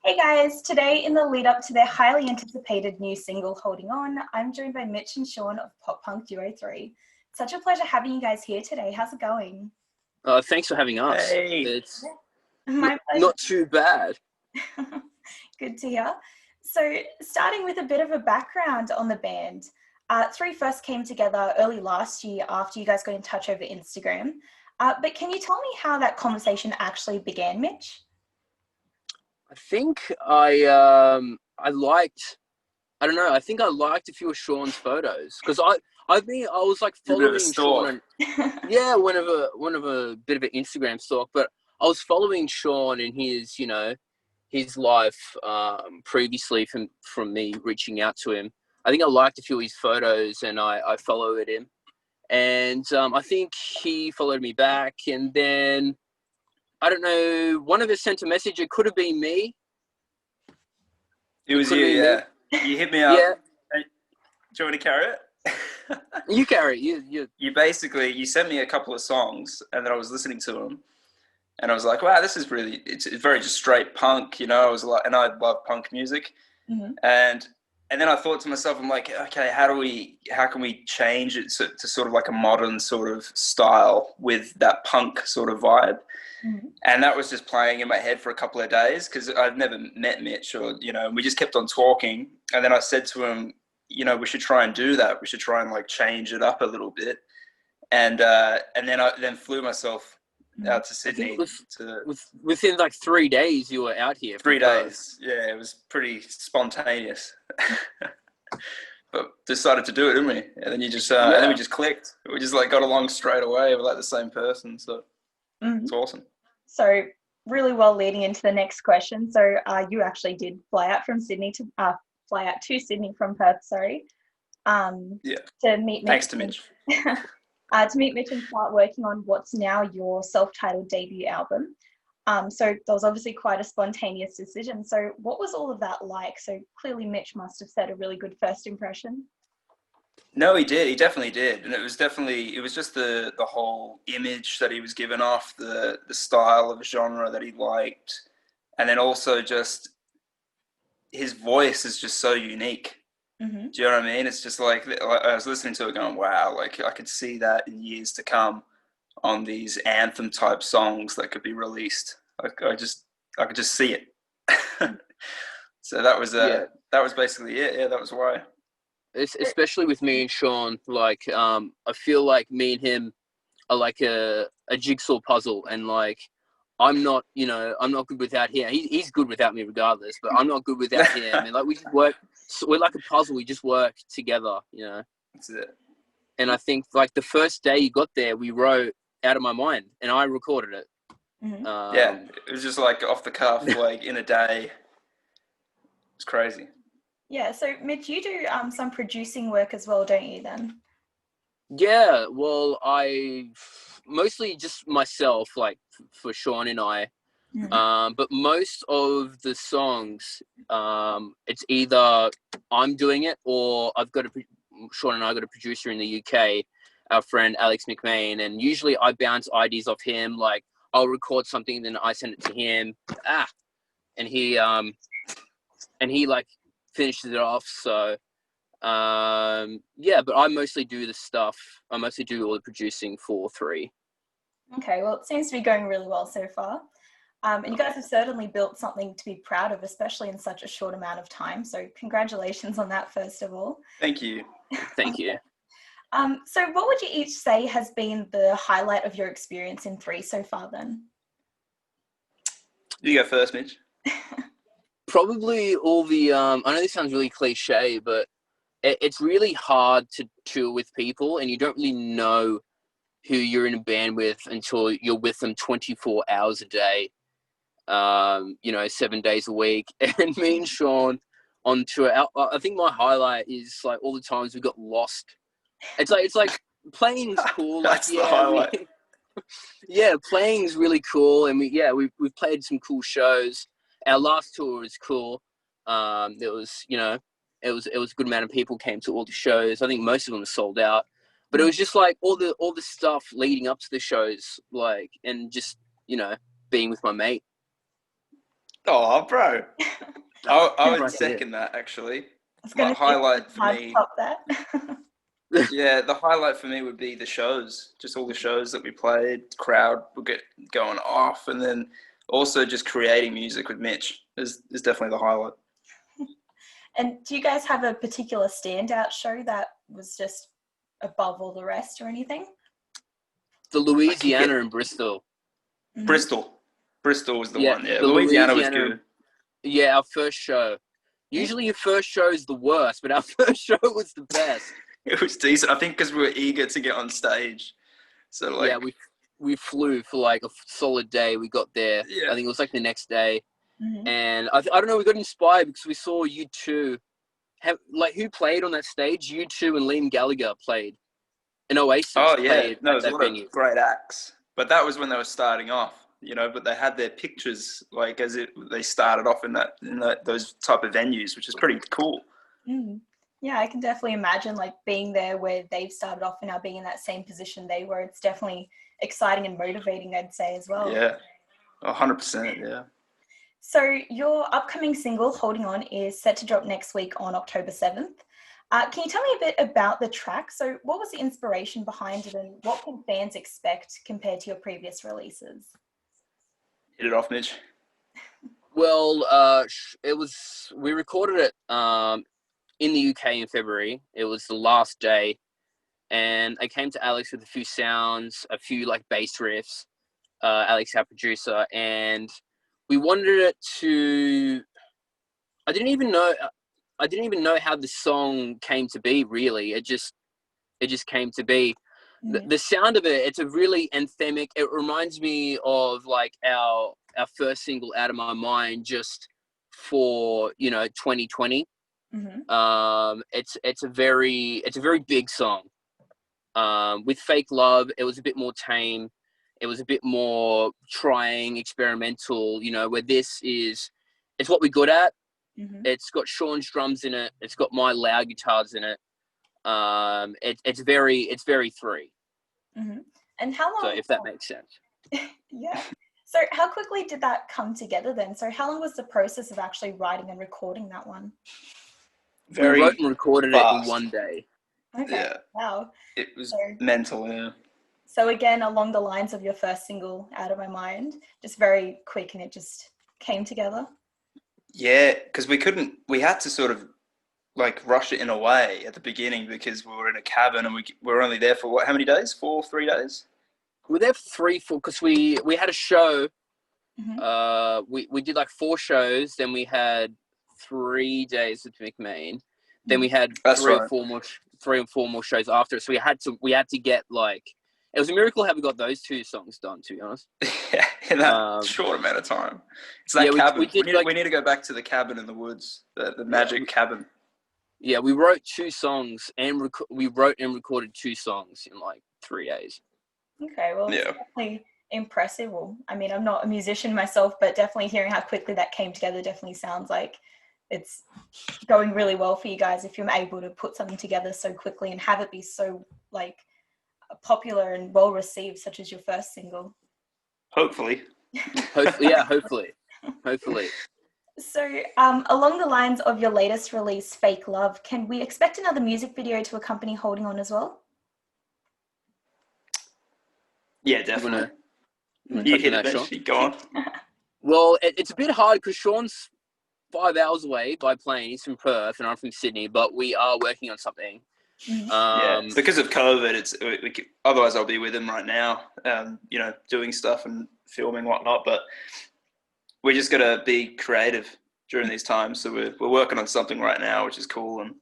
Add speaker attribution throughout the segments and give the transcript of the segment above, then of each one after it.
Speaker 1: Hey guys, today in the lead up to their highly anticipated new single, Holding On, I'm joined by Mitch and Sean of Pop Punk Duo 3. Such a pleasure having you guys here today. How's it going?
Speaker 2: Thanks for having us.
Speaker 3: Hey.
Speaker 2: It's
Speaker 1: My pleasure.
Speaker 2: not too bad.
Speaker 1: Good to hear. So, starting with a bit of a background on the band, Three first came together early last year after you guys got in touch over Instagram. But can you tell me how that conversation actually began, Mitch?
Speaker 2: I think I liked. I don't know. I think I liked a few of Sean's photos because I was like
Speaker 3: A bit of a
Speaker 2: following Sean
Speaker 3: stalk.
Speaker 2: and yeah, one of a bit of an Instagram stalk, but I was following Sean and his life previously from me reaching out to him. I think I liked a few of his photos and I followed him, and I think he followed me back, and then I don't know. One of us sent a message. It could have been me.
Speaker 3: It was
Speaker 2: could
Speaker 3: you,
Speaker 2: have been me.
Speaker 3: yeah. You hit me up.
Speaker 2: Yeah,
Speaker 3: Hey, do you want me to carry it?
Speaker 2: you carry it. You.
Speaker 3: You sent me a couple of songs, and then I was listening to them, and I was like, wow, this is really, it's very just straight punk, you know. I was like, and I love punk music,
Speaker 1: Mm-hmm.
Speaker 3: and then I thought to myself, I'm like, okay, how can we change it to sort of like a modern sort of style with that punk sort of vibe?
Speaker 1: Mm-hmm.
Speaker 3: And that was just playing in my head for a couple of days because I've never met Mitch, or we just kept on talking. And then I said to him, we should try and do that. We should try and like change it up a little bit. And then I flew myself out to
Speaker 2: I think
Speaker 3: Sydney
Speaker 2: within like 3 days you were out here.
Speaker 3: 3 days. Yeah, it was pretty spontaneous. But decided to do it, didn't we? And then and then we just clicked. We just like got along straight away. We're like the same person, so
Speaker 1: Mm-hmm.
Speaker 3: it's awesome.
Speaker 1: So, really well leading into the next question. So, you actually did fly out to Sydney from Perth. Sorry.
Speaker 3: Yeah.
Speaker 1: To meet Mitch.
Speaker 3: Thanks to Mitch.
Speaker 1: To meet Mitch and start working on what's now your self-titled debut album. So that was obviously quite a spontaneous decision. So what was all of that like? So clearly Mitch must have set a really good first impression.
Speaker 3: No, he did. He definitely did, and it was just the whole image that he was giving off, the style of genre that he liked, and then also just his voice is just so unique.
Speaker 1: Mm-hmm.
Speaker 3: Do you know what I mean? It's just like I was listening to it, going, "Wow!" Like I could see that in years to come on these anthem type songs that could be released. Like I could just see it. So that was basically it. Yeah, that was why.
Speaker 2: Especially with me and Sean, like I feel like me and him are like a jigsaw puzzle, and like I'm not good without him. He's good without me regardless, but I'm not good without him. And like we just work, we're like a puzzle. We just work together, you know.
Speaker 3: That's it.
Speaker 2: And I think like the first day you got there, we wrote Out of My Mind, and I recorded it.
Speaker 1: Mm-hmm.
Speaker 3: Yeah, it was just like off the cuff, like in a day. It's crazy.
Speaker 1: Yeah, so Mitch, you do some producing work as well, don't you then?
Speaker 2: Yeah, well, I mostly just myself, like for Sean and I.
Speaker 1: Mm-hmm.
Speaker 2: But most of the songs, it's either I'm doing it or Sean and I got a producer in the UK, our friend Alex McMahon, and usually I bounce ideas off him. Like I'll record something, then I send it to him. And he like finishes it off. So yeah, but I mostly do the stuff. I mostly do all the producing for Three.
Speaker 1: Okay, well, it seems to be going really well so far. And you guys have certainly built something to be proud of, especially in such a short amount of time. So congratulations on that, first of all.
Speaker 3: Thank you.
Speaker 2: Thank you.
Speaker 1: So what would you each say has been the highlight of your experience in Three so far then?
Speaker 3: You go first, Mitch.
Speaker 2: Probably all the, I know this sounds really cliche, but it's really hard to tour with people and you don't really know who you're in a band with until you're with them 24 hours a day, 7 days a week. And me and Sean on tour, I think my highlight is like all the times we got lost. It's like playing's cool.
Speaker 3: That's
Speaker 2: like,
Speaker 3: the highlight.
Speaker 2: Yeah, playing's really cool. And we've played some cool shows. Our last tour was cool. It was a good amount of people came to all the shows. I think most of them were sold out. But it was just like all the stuff leading up to the shows, like, and just, being with my mate.
Speaker 3: Oh, bro. I would
Speaker 2: Right here.
Speaker 3: second that actually.
Speaker 1: I was
Speaker 3: My
Speaker 1: going to say
Speaker 3: highlight
Speaker 1: it's
Speaker 3: for
Speaker 1: hard to
Speaker 3: me,
Speaker 1: top that.
Speaker 3: yeah, the highlight for me would be the shows. Just all the shows that we played, crowd would get going off, and then also just creating music with Mitch is definitely the highlight.
Speaker 1: And do you guys have a particular standout show that was just above all the rest or anything?
Speaker 2: The
Speaker 3: I kick it.
Speaker 2: Louisiana and Bristol.
Speaker 1: Mm-hmm.
Speaker 3: Bristol. Bristol was the
Speaker 2: Yeah,
Speaker 3: one. Yeah,
Speaker 2: the
Speaker 3: Louisiana was
Speaker 2: Louisiana.
Speaker 3: good.
Speaker 2: Yeah, our first show. Usually your first show is the worst, but our first show was the best.
Speaker 3: It was decent. I think because we were eager to get on stage. So
Speaker 2: Yeah,
Speaker 3: like,
Speaker 2: we flew for like a solid day. We got there.
Speaker 3: yeah,
Speaker 2: I think it was like the next day,
Speaker 1: Mm-hmm.
Speaker 2: and I don't know. We got inspired because we saw U2. Like who played on that stage? U2 and Liam Gallagher played, and Oasis
Speaker 3: oh yeah,
Speaker 2: played
Speaker 3: no,
Speaker 2: at
Speaker 3: there's a
Speaker 2: that
Speaker 3: lot of
Speaker 2: venue.
Speaker 3: great acts. But that was when they were starting off, But they had their pictures like as it they started off in those type of venues, which is pretty cool.
Speaker 1: Mm. Yeah, I can definitely imagine like being there where they've started off and now being in that same position they were. It's definitely exciting and motivating, I'd say, as well.
Speaker 3: Yeah, 100%. Yeah.
Speaker 1: So your upcoming single, Holding On, is set to drop next week on October 7th. Can you tell me a bit about the track? So what was the inspiration behind it and what can fans expect compared to your previous releases?
Speaker 3: Hit it off, Mitch.
Speaker 2: Well, we recorded it in the UK in February. It was the last day, and I came to Alex with a few sounds, a few like bass riffs. Alex, our producer, and we wanted it to. I didn't even know. I didn't even know how the song came to be. Really, it just came to be.
Speaker 1: Mm-hmm.
Speaker 2: The sound of it, it's a really anthemic. It reminds me of like our first single, Out of My Mind, just for 2020.
Speaker 1: Mm-hmm.
Speaker 2: It's a very big song. With Fake Love, it was a bit more tame. It was a bit more trying, experimental. Where it's what we're good at.
Speaker 1: Mm-hmm.
Speaker 2: It's got Sean's drums in it. It's got my loud guitars in it. It's very three.
Speaker 1: Mm-hmm. And how
Speaker 2: So
Speaker 1: long?
Speaker 2: if that makes sense.
Speaker 1: Yeah. So how quickly did that come together then? So how long was the process of actually writing and recording that one?
Speaker 2: We wrote
Speaker 3: Very
Speaker 2: and recorded it in
Speaker 3: fast.
Speaker 2: one day.
Speaker 1: Okay.
Speaker 3: Yeah,
Speaker 1: Wow.
Speaker 3: it was
Speaker 1: So,
Speaker 3: mental. Yeah.
Speaker 1: so again, along the lines of your first single, Out of My Mind, just very quick and it just came together.
Speaker 3: Yeah, because we had to sort of like rush it in a way at the beginning because we were in a cabin and we were only there for what? How many days? 3 days?
Speaker 2: We were there for 3, 4 because we had a show.
Speaker 1: Mm-hmm.
Speaker 2: We did like 4 shows. Then we had 3 days with McMahon. Then we
Speaker 1: Mm-hmm.
Speaker 2: had
Speaker 3: That's right.
Speaker 2: 3 or 4 more shows after. So we had to get like it was a miracle how we got those 2 songs done. To be honest,
Speaker 3: Yeah, in that
Speaker 2: um,
Speaker 3: short amount of time. It's that
Speaker 2: we
Speaker 3: cabin.
Speaker 2: did like
Speaker 3: We need to go back to the cabin in the woods, the
Speaker 2: yeah
Speaker 3: magic cabin.
Speaker 2: we wrote 2 songs and we wrote and recorded 2 songs in like 3 days.
Speaker 1: Okay, well, it's
Speaker 3: Yeah.
Speaker 1: definitely impressive. Well, I mean, I'm not a musician myself, but definitely hearing how quickly that came together definitely sounds like it's going really well for you guys if you're able to put something together so quickly and have it be so like popular and well received, such as your first single.
Speaker 3: Hopefully.
Speaker 2: Hopefully.
Speaker 1: So, along the lines of your latest release, Fake Love, can we expect another music video to accompany Holding On as well?
Speaker 3: Yeah, definitely. You
Speaker 2: Touch on
Speaker 3: hit it,
Speaker 2: that, Sean?
Speaker 3: Mitch. Go on.
Speaker 2: Well, it's a bit hard because Sean's 5 hours away by plane. He's from Perth and I'm from Sydney, but we are working on something.
Speaker 1: Mm-hmm.
Speaker 3: Yeah, because of COVID, otherwise I'll be with him right now, doing stuff and filming whatnot. But we just got to be creative during these times. So we're working on something right now, which is cool, and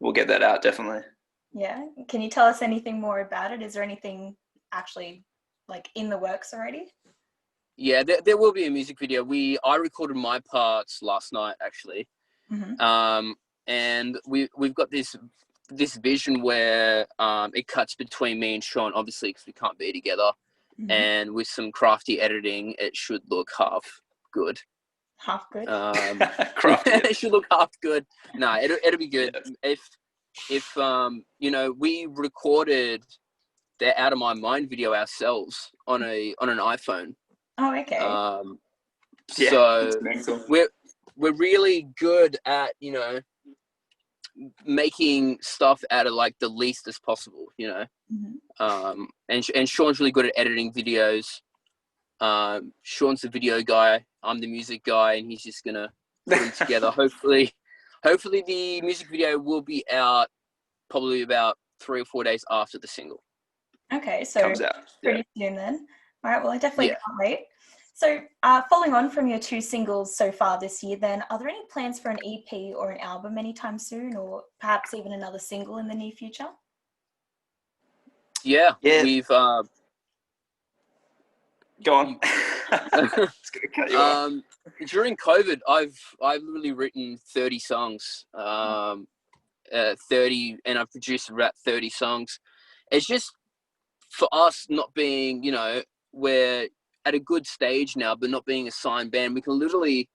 Speaker 3: we'll get that out definitely.
Speaker 1: Yeah. Can you tell us anything more about it? Is there anything actually like in the works already?
Speaker 2: Yeah, there will be a music video. I recorded my parts last night actually, and we've got this vision where it cuts between me and Sean, obviously because we can't be together, and with some crafty editing, it should look half good.
Speaker 1: Half good.
Speaker 2: It should look half good. No, it'll be good. Yes. If we recorded the Out of My Mind video ourselves on an iPhone.
Speaker 1: Oh, okay.
Speaker 2: So
Speaker 3: it's mental.
Speaker 2: we're really good at, you know, making stuff out of like the least as possible, you know. And Sean's really good at editing videos. Sean's the video guy, I'm the music guy, and he's just gonna put them together. Hopefully the music video will be out probably about 3 or 4 days after the single
Speaker 1: Okay, so
Speaker 3: comes out.
Speaker 1: pretty soon then. All right, well, I definitely
Speaker 2: Yeah.
Speaker 1: can't wait. So following on from your 2 singles so far this year, then, are there any plans for an EP or an album anytime soon, or perhaps even another single in the near future?
Speaker 2: Yeah. We've
Speaker 3: Go on. It's gonna cut you off.
Speaker 2: during COVID, I've literally written 30 songs, 30, and I've produced about 30 songs. It's just for us not being, you know, we're at a good stage now, but not being a signed band, we can literally,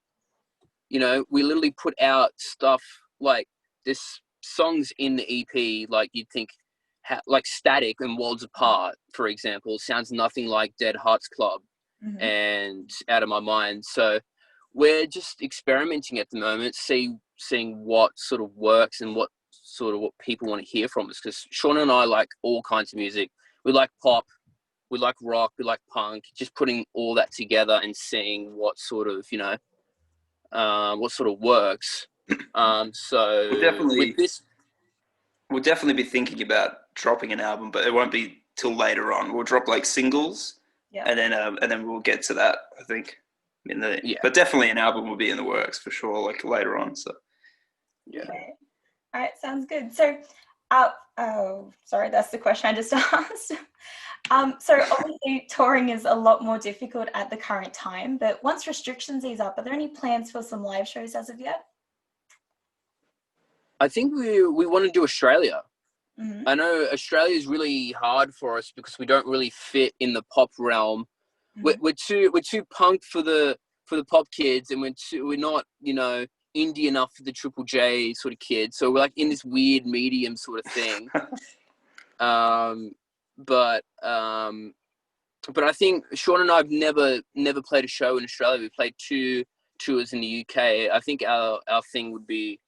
Speaker 2: you know, we literally put out stuff like this songs in the EP, like you'd think, like Static and Worlds Apart, for example, sounds nothing like Dead Hearts Club and Out of My Mind. So we're just experimenting at the moment, seeing what sort of works and what people want to hear from us. Because Sean and I like all kinds of music. We like pop, we like rock, we like punk. Just putting all that together and seeing what sort of, you know, what sort of works. So with this,
Speaker 3: we'll definitely be thinking about dropping an album, but it won't be till later on. We'll drop like singles, and then we'll get to that, I think. But definitely an album will be in the works for sure, like later on. So yeah.
Speaker 1: Okay. All right, sounds good. So, sorry, that's the question I just asked. So obviously touring is a lot more difficult at the current time, but once restrictions ease up, are there any plans for some live shows as of yet?
Speaker 2: I think we want to do Australia. I know Australia is really hard for us because we don't really fit in the pop realm. We're too punk for the pop kids, and we're not, you know, indie enough for the Triple J sort of kids. So we're like in this weird medium sort of thing. But I think Sean and I have never played a show in Australia. We played 2 tours in the UK. I think our thing would be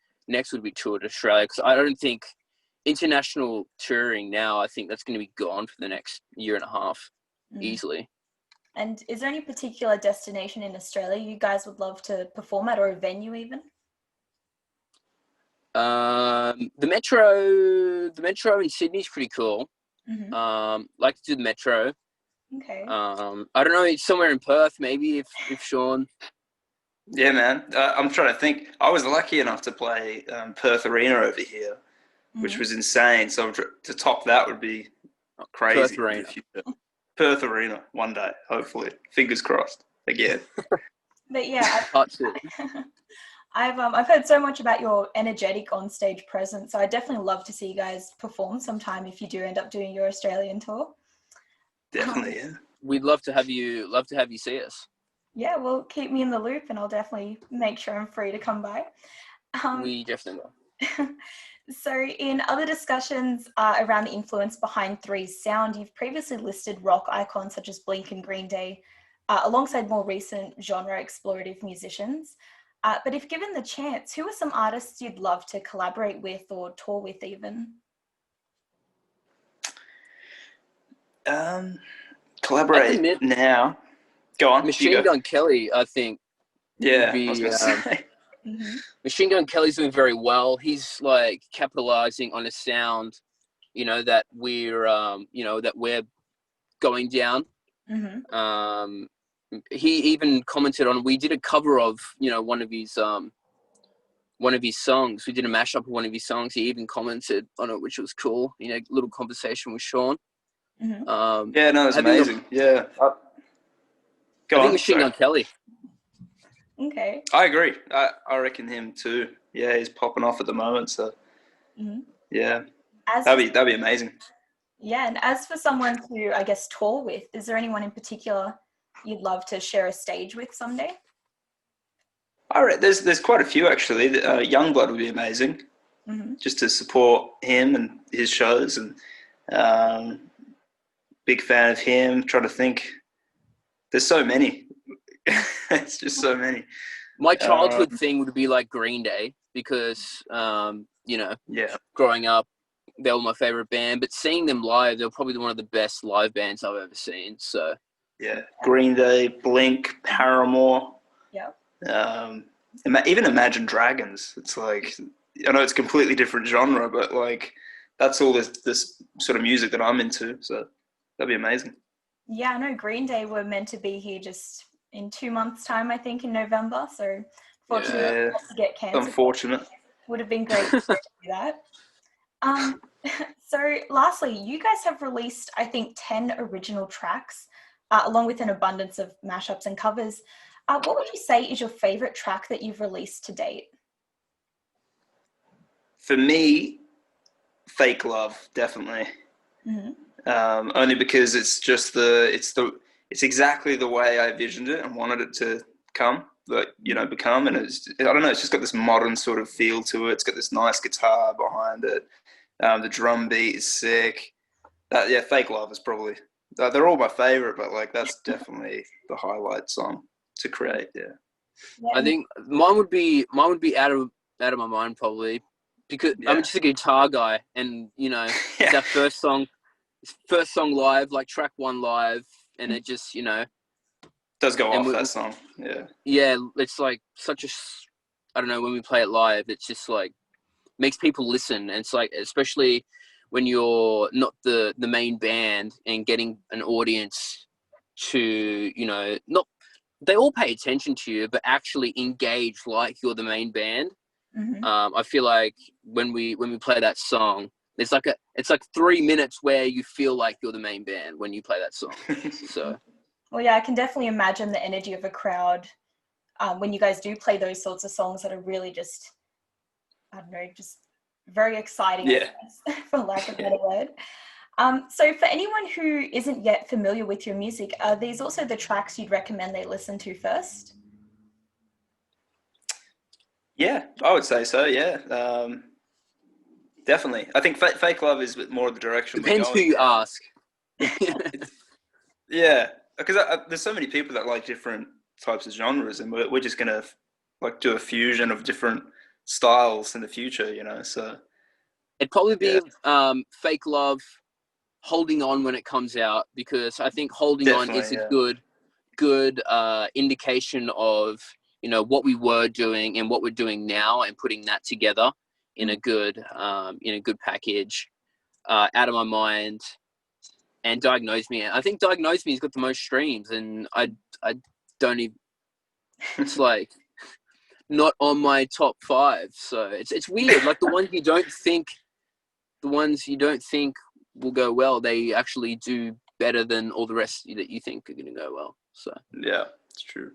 Speaker 2: tour to Australia, because I don't think international touring now, I think that's going to be gone for the next year and a half easily.
Speaker 1: And is there any particular destination in Australia you guys would love to perform at, or a venue even?
Speaker 2: The Metro in Sydney is pretty cool. Like to do the Metro.
Speaker 1: Okay.
Speaker 2: I don't know, somewhere in Perth maybe, if Sean.
Speaker 3: Yeah, man. I'm trying to think. I was lucky enough to play Perth Arena over here, which was insane. So to top that would be crazy.
Speaker 2: Perth Arena.
Speaker 3: Perth Arena one day, hopefully. Fingers crossed again.
Speaker 1: But yeah,
Speaker 3: I've
Speaker 1: I've heard so much about your energetic on-stage presence, so I'd definitely love to see you guys perform sometime if you do end up doing your Australian tour.
Speaker 3: Definitely, yeah.
Speaker 2: We'd love to have you see us.
Speaker 1: Yeah, well, keep me in the loop and I'll definitely make sure I'm free to come by.
Speaker 2: We definitely will.
Speaker 1: So in other discussions around the influence behind Three's sound, you've previously listed rock icons such as Blink and Green Day, alongside more recent genre explorative musicians. But if given the chance, who are some artists you'd love to collaborate with or tour with even?
Speaker 3: Collaborate now. Go on.
Speaker 2: Machine Gun Kelly, I think.
Speaker 3: Yeah,
Speaker 2: be,
Speaker 3: I was going to say.
Speaker 2: Machine Gun Kelly's doing very well. He's like capitalizing on a sound, you know, that we're going down. He even commented on, we did a cover of, you know, one of his songs. We did a mashup of one of his songs. He even commented on it, which was cool. You know, little conversation with Sean.
Speaker 3: Yeah, no, it's amazing. Yeah.
Speaker 2: I think Machine Gun Kelly.
Speaker 1: Okay.
Speaker 3: I agree. I reckon him too. Yeah, he's popping off at the moment. So, yeah, that'd be amazing.
Speaker 1: Yeah, and as for someone to, I guess, tour with, is there anyone in particular you'd love to share a stage with someday?
Speaker 3: All right, there's quite a few actually. Youngblood would be amazing, just to support him and his shows, and big fan of him. Trying to think, there's so many. It's just so many.
Speaker 2: My childhood thing would be like Green Day because, you know,
Speaker 3: Yeah.
Speaker 2: growing up, they were my favorite band. But seeing them live, they were probably one of the best live bands I've ever seen. So
Speaker 3: Yeah. Green Day, Blink, Paramore.
Speaker 1: Yep.
Speaker 3: Even Imagine Dragons. It's like, I know it's a completely different genre, but like that's all this sort of music that I'm into. So that'd be amazing.
Speaker 1: Yeah, I know Green Day were meant to be here just in 2 months' time, I think, in November. So fortunately, not to get cancelled.
Speaker 3: Unfortunate.
Speaker 1: Would have been great to do that. So lastly, you guys have released, I think, 10 original tracks, along with an abundance of mashups and covers. What would you say is your favorite track that you've released to date?
Speaker 3: For me, Fake Love, definitely.
Speaker 1: Mm-hmm.
Speaker 3: Only because it's exactly the way I envisioned it and wanted it to become. And I don't know, it's just got this modern sort of feel to it. It's got this nice guitar behind it. The drum beat is sick. Fake Love is probably, they're all my favorite, but like that's definitely the highlight song to create. Yeah.
Speaker 2: I think mine would be out of my mind probably, because I'm just a guitar guy, and you know, it's our first song live, like track one live, and it just, you know,
Speaker 3: does go off that song.
Speaker 2: Yeah, it's like such a, I don't know, when we play it live, it's just like makes people listen, and it's like, especially when you're not the main band and getting an audience to, you know, not, they all pay attention to you, but actually engage like you're the main band.
Speaker 1: Mm-hmm.
Speaker 2: I feel like when we play that song, it's like 3 minutes where you feel like you're the main band when you play that song. So,
Speaker 1: well, yeah, I can definitely imagine the energy of a crowd when you guys do play those sorts of songs that are really just, I don't know, just very exciting, I guess, for lack of a better word. So for anyone who isn't yet familiar with your music, are these also the tracks you'd recommend they listen to first?
Speaker 3: Yeah, I would say so. Yeah, definitely. I think Fake Love is more of the direction
Speaker 2: depends
Speaker 3: we're going.
Speaker 2: who you ask.
Speaker 3: Yeah, because there's so many people that like different types of genres, and we're just gonna like do a fusion of different styles in the future, you know. So
Speaker 2: it'd probably be Fake Love, Holding On when it comes out, because I think Holding On is a good indication of, you know, what we were doing and what we're doing now, and putting that together in a good package. Out of My Mind and Diagnose Me. I think Diagnose Me has got the most streams, and I don't even, it's like not on my top 5. So it's weird. Like the ones you don't think will go well, they actually do better than all the rest that you think are going to go well. So
Speaker 3: yeah, it's true.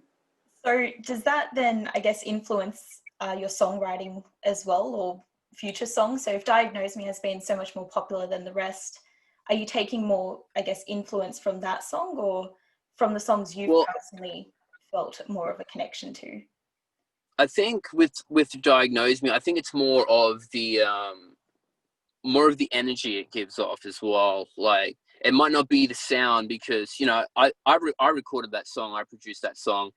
Speaker 1: So does that then, I guess, influence your songwriting as well, or future songs? So if Diagnose Me has been so much more popular than the rest, are you taking more, I guess, influence from that song, or from the songs you've personally felt more of a connection to?
Speaker 2: I think with Diagnose Me, I think it's more of the energy it gives off as well. Like, it might not be the sound, because, you know, I recorded that song, I produced that song,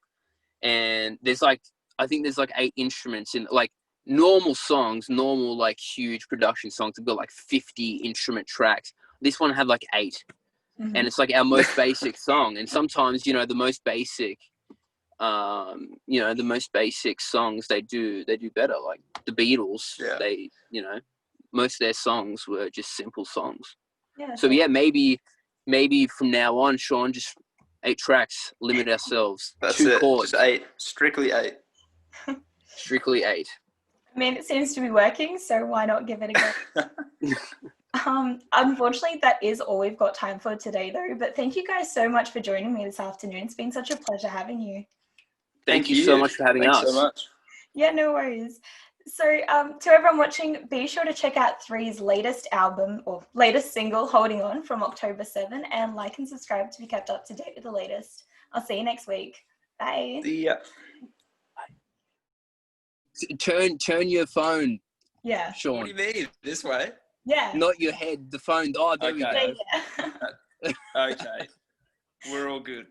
Speaker 2: and I think there's like 8 instruments in, like, normal songs, like huge production songs have got like 50 instrument tracks. This one had like 8.
Speaker 1: Mm-hmm.
Speaker 2: And it's like our most basic song. And sometimes, you know, the most basic songs they do better. Like the Beatles, they, you know, most of their songs were just simple songs.
Speaker 1: Yeah.
Speaker 2: So yeah, maybe from now on, Sean, just 8 tracks, limit ourselves.
Speaker 3: That's
Speaker 2: 2
Speaker 3: it.
Speaker 2: chords.
Speaker 3: Just 8. Strictly 8.
Speaker 2: Strictly 8.
Speaker 1: I mean, it seems to be working, so why not give it a go? Unfortunately, that is all we've got time for today, though. But thank you guys so much for joining me this afternoon. It's been such a pleasure having you.
Speaker 2: Thank you so much for having us.
Speaker 3: Thanks so much.
Speaker 1: Yeah, no worries. So to everyone watching, be sure to check out Three's latest album, or latest single, Holding On, from October 7, and like and subscribe to be kept up to date with the latest. I'll see you next week. Bye.
Speaker 3: Yeah.
Speaker 2: Turn your phone.
Speaker 1: Yeah.
Speaker 2: Sean.
Speaker 3: What do you mean? This way?
Speaker 1: Yeah.
Speaker 2: Not your head, the phone. Oh, there we go.
Speaker 1: Yeah.
Speaker 3: Okay. We're all good.